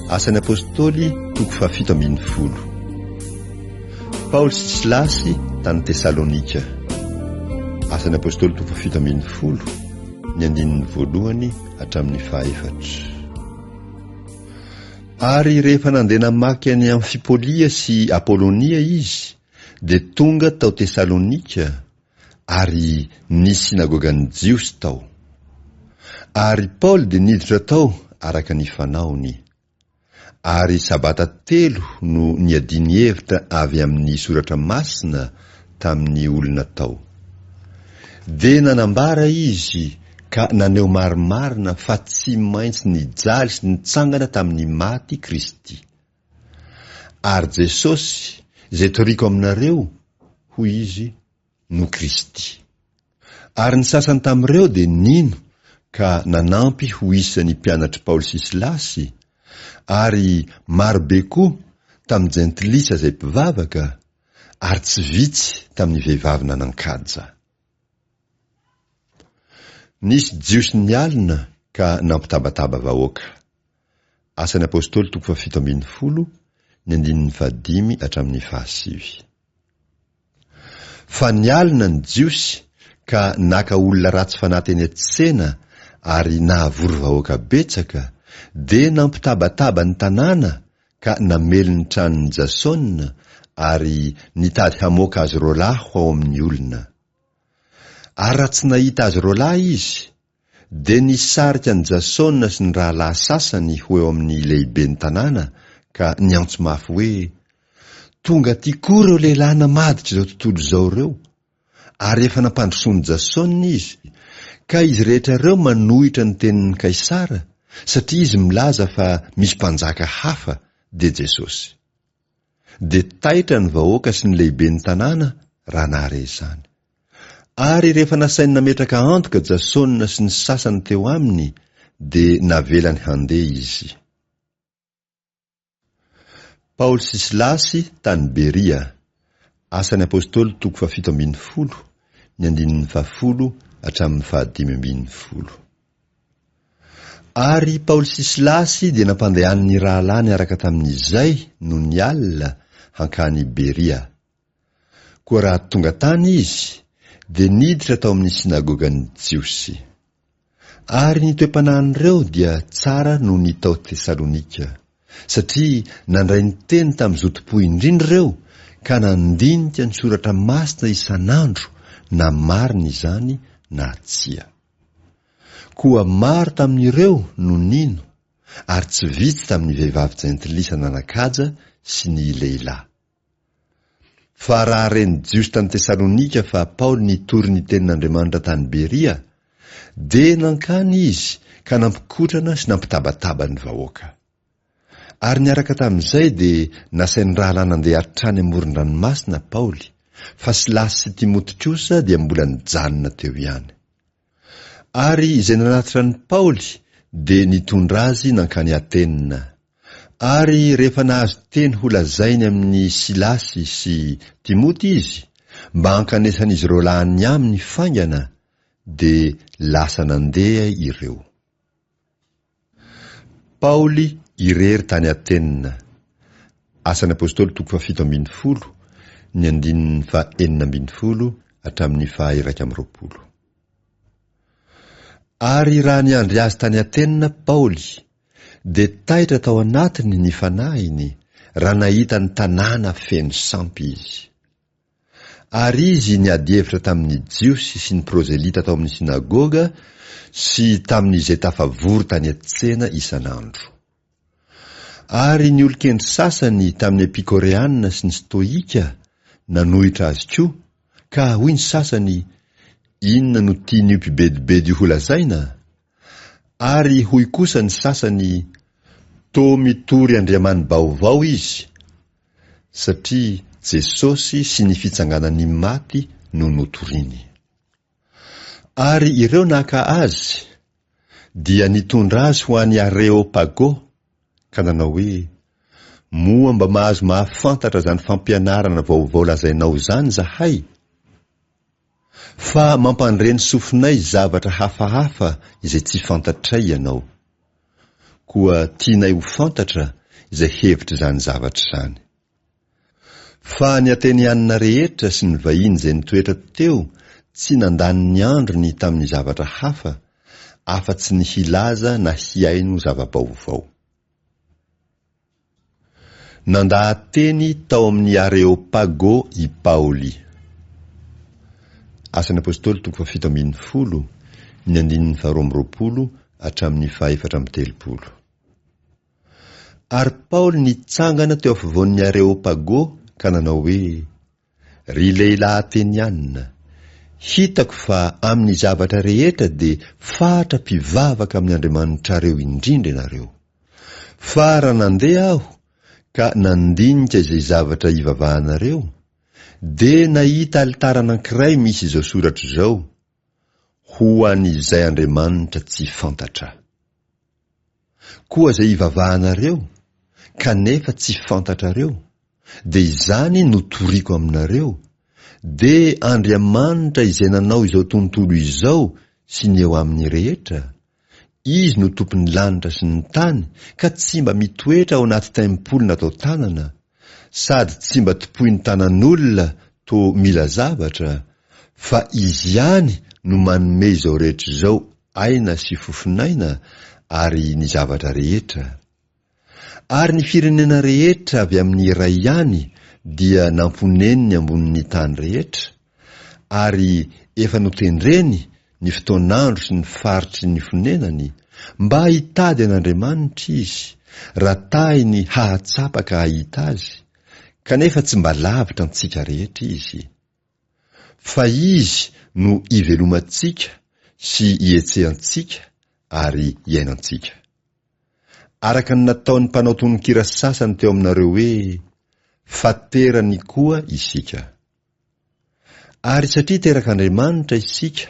Asan'ny apôstôly toko fahafito ambin'ny folo. Paoly sy Silasy tany Tesalonika. Asan'ny apôstôly toko fahafito ambin'ny folo, ny andinin'ny voalohany hatramin'ny fahaefatra. Ary rehefa nandeha namaky any Amfipolia sy Apôlonia izy, dia tonga tao Tesalonika, ary nisy sinagogan'ny Jiosy tao. Ary Paoly dia niditra tao araka ny fanaony. Ary sabata 3 no niadiny hevitra avy amin'ny soratra masina tamin'ny olona tao. Dia nanambara izy ka naneho marimarina fa tsy maintsy nijaly sy nitsangana tamin'ny maty Kristy. Ary Jesosy, izay toriko aminareo, hoy izy, no Kristy. Ary ny sasany tamin'ireo dia nino ka nanampy ho isan'ny mpianatry Paoly sy Silasy, ary marobe koa tamin'ny jentilisa izay mpivavaka, ary tsy vitsy tamin'ny vehivavy nanan-kaja. Nisy Jiosy nialina ka nampitabataba vahoaka. Asan'ny apôstôly toko fahafito ambin'ny folo, ny andinin'ny 5 hatramin'ny 7. Fa nialina ny Jiosy ka naka olona ratsy fanahy teny an-tsena ary nahavory vahoaka betsaka, dia nampitabataba ny tanàna ka namely ny tranon'ny Jasona ary nitady hamoaka azy roalahy ao amin'ny olona. Ary raha tsy nahita azy roalahy izy, dia nisarika ny Jasona sy ny rahalahy sasany ho eo amin'ny lehiben'ny tanàna ka niantso mafy hoe, tonga ty koa ireo lehilahy namaditra izao tontolo izao ireo. Ary efa nampandrosoany Jasona izy, ka izy rehetra ireo manohitra ny tenin'ny Kaisara, satria izy milaza fa misy mpanjaka hafa, dia Jesosy. Dia taitra ny vahoaka sy ny lehiben'ny tanàna raha nahare izany. Ary rehefa nasainy nametraka antoka Jasona sy ny sasany teo aminy, dia navelany handeha izy. Paoly sy Silasy tany Beria. Asan'ny apôstôly toko fahafito ambin'ny folo, ny andinin'ny 10 hatramin'ny 15. Ary Paoly sy Silasy dia nampandehan'ny rahalany araka tamin'izay no nialina hankany Beria. Koa raha tonga tany izy, dia niditra tao amin'ny sinagogan'ny Jiosy. Ary ny toe-panahin'ireo dia tsara no ny tao Tesalonika, satria nandray ny teny tamin'ny zotom-po indrindra ireo, ka nandinika ny soratra masina isan'andro, na marina izany na tsia. Koa maro tamin'ireo no nino, ary tsy vitsy tamin'ny vehivavy jentilisa nanan-kaja sy ny lehilahy. Fa raha reny Jiosy tany Tesalonika fa Paoly nitory ny tenin'Andriamanitra tany Beria, dia nankany izy ka nampikotrana sy nampitabataba ny vahoaka. Ary niaraka tamin'izay dia nasain'ny rahalahy nandeha hatrany amoron-dranomasina Paoly, fa Silasy sy Timoty kosa dia mbola nijanona teo ihany. Ary izay nanatitra ny Paoly dia nitondra azy nankany Atena. Ary rehefa nahazo teny ho lazainy amin'ny Silasy sy Timoty izy, mba hankanesan'izy roalahiny aminy faingana, dia lasa nandeha ireo. Paoly irery tany Atena. Asan'ny apôstôly toko fahafito ambin'ny folo, ny andinin'ny 14 hatramin'ny 20. Ary raha niandry azy tany Atena Paoly, dia taitra tao anatiny ny fanahiny raha nahita ny tanàna feno sampy izy. Ary izy niady hevitra tamin'ny Jiosy sy ny prozelita tao amin'ny sinagoga sy tamin'izay tafavory tany an-tsena isan'andro. Ary ny olon-kendry sasany tamin'ny Epikoreanina sy ny Stoika nanohitra azy koa, ka hoy ny sasany, inona no tian'io mpibedibedy ho lazaina? Ary hoy kosa ny sasany, tô mitory andriamany baovao izy, satria Jesosy sy ny fitsanganany maty no notoriny. Ary ireo naka azy, dia nitondra azy ho any Areopago, ka nanao hoe, moa mba mahazo mahafantatra zany fampianarana vaovao lazainao zany zahay, fa mampandreny sofinay zavatra hafahafa izay tsy fantatray ianao. koa tianay ho fantatra izay hevitra izany zavatra izany. Fa ny atenianina rehetra sy ny vahiny izay nitoetra teo tsy nandany ny androny tamin'ny zavatra hafa, afa-tsy ny hilaza na hiaino zava-baovao. Nandahateny tao amin'ny Areopago i Paoly. Asan'ny Apôstôly 7:20, ny 2:20 hatramin'ny 4:30. Ary Paoly nitsangana teo afovoan'ny Areopago ka nanao hoe: ry lehilahy atenianina, hitako fa amin'ny zavatra rehetra dia fatra mpivavaka amin'ny Andriamanitrareo indrindra ianareo. Fa raha nandeha aho ka nandinika izay zavatra ivavahanareo, dia nahita alitara anankiray misy izao soratra izao: ho an'izay Andriamanitra tsy fantatra. Koa izay ivavahanareo kanefa tsy fantatrareo, dia izany notoriako aminareo, dia Andriamanitra izay nanao izao tontolo izao sy ny eo amin'ny rehetra, izy no tompon'ny lanitra sy ny tany, ka tsy mba mitoetra ao anaty tempolo natao tanana, sady tsy mba topoiny tanan'olona to mila zavatra, fa izy ihany no manome izao rehetra izao aina sy fofinaina ary ny zavatra rehetra. Ary ny firenena rehetra avy amin'ny iray ihany dia namponeny ambonin'ny tany rehetra, ary efa notendreny ny fotoan'andro sy ny faritry ny fonenany, mba hitady an'Andriamanitra izy, raha tahiny hahatsapaka hahita azy, kanefa tsy mba lavitra antsika rehetra izy. Fa izy no ivelomantsika sy ietsehantsika ary iainantsika. Araka ny nataon'ny mpanao tononkira sasany teo aminareo hoe: faterany koa isika. Ary satria terak'Andriamanitra isika,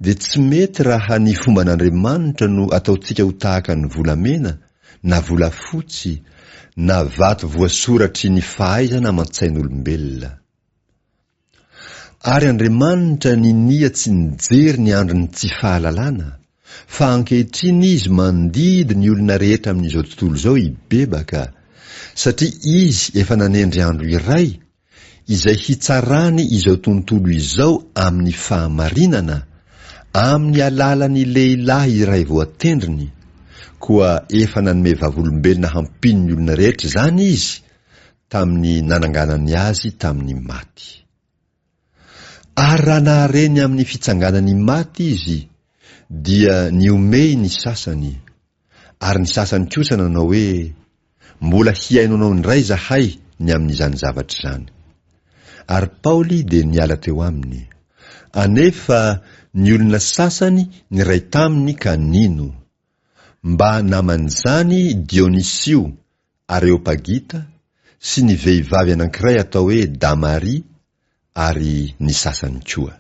dia tsy mety raha ny fomban'Andriamanitra no ataontsika ho tahaka ny volamena, na volafotsy, na vato voasoratry ny fahaizana man-tsain'olombelona. Ary Andriamanitra ninia tsy nijery ny androny tsy fahalalana, fa ankehitriny izy mandidy ny olona rehetra amin'izao tontolo izao hibebaka, satria izy efa nanendry andro iray izay hitsarany izao tontolo izao amin'ny fahamarinana, amin'ny alalan'ny lehilahy iray voatendriny, koa efa nanome vavolombelona hampin'ny olona rehetra izany izy tamin'ny nananganany azy tamin'ny maty. Ary raha nahareny amin'ny fitsanganany maty izy, dia niomei ny sasany, ary ny sasany kosa nanao hoe: mbola hiainonao indray zahay ny amin'izany zavatra izany. Ary Paoly dia niala teo aminy. Anefa ny olona sasany niray taminy ka nino, mba naman'izany Dionisio Areopagita sy ny vehivavy anankiray atao hoe Damari, ary ny sasany koa.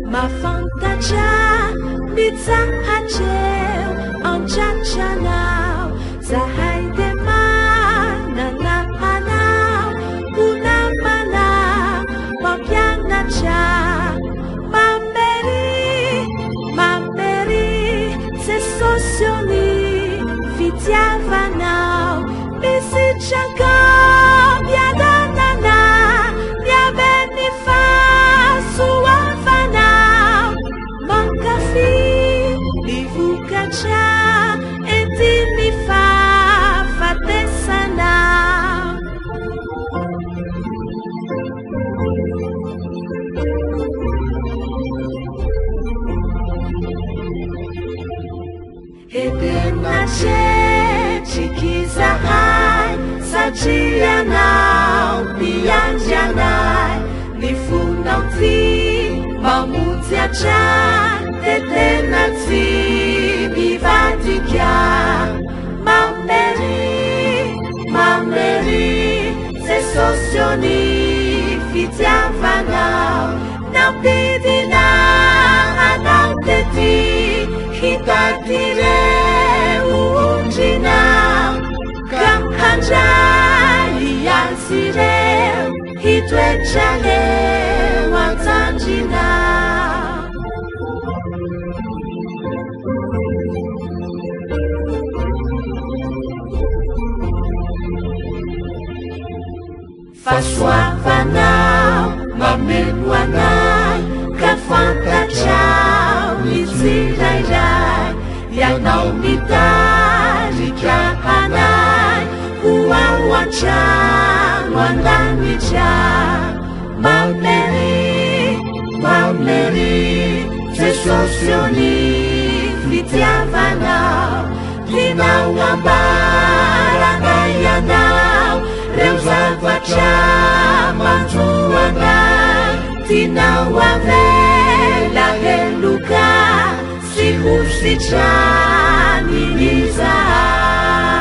Mafantatra mitsahatreo antratranao, zahay de manana anao, unamanao mampianatra, mamery se sosioni fitiavanao, misitraka miadanana miabeni fasuavanao, mankafi livukatra entini fafatesanao. Edenacetikizahay satrianao pianjanay, nifunao ty mamuziatray, tetena ty mivadika, mameri se sosioni fitiavanao, nampidina anao tety hitadire undrinao, ka handra toetrany antandrina fasoavanao mameno anay ka fantatrao ny tsirairay ianao mitarika anay ho ao an-trano an-danitra mamlery jesosy fitiavanao tinao ambaranay ianao reo zavatra manjoanay tinao avela heloka sy ho sitrany izahay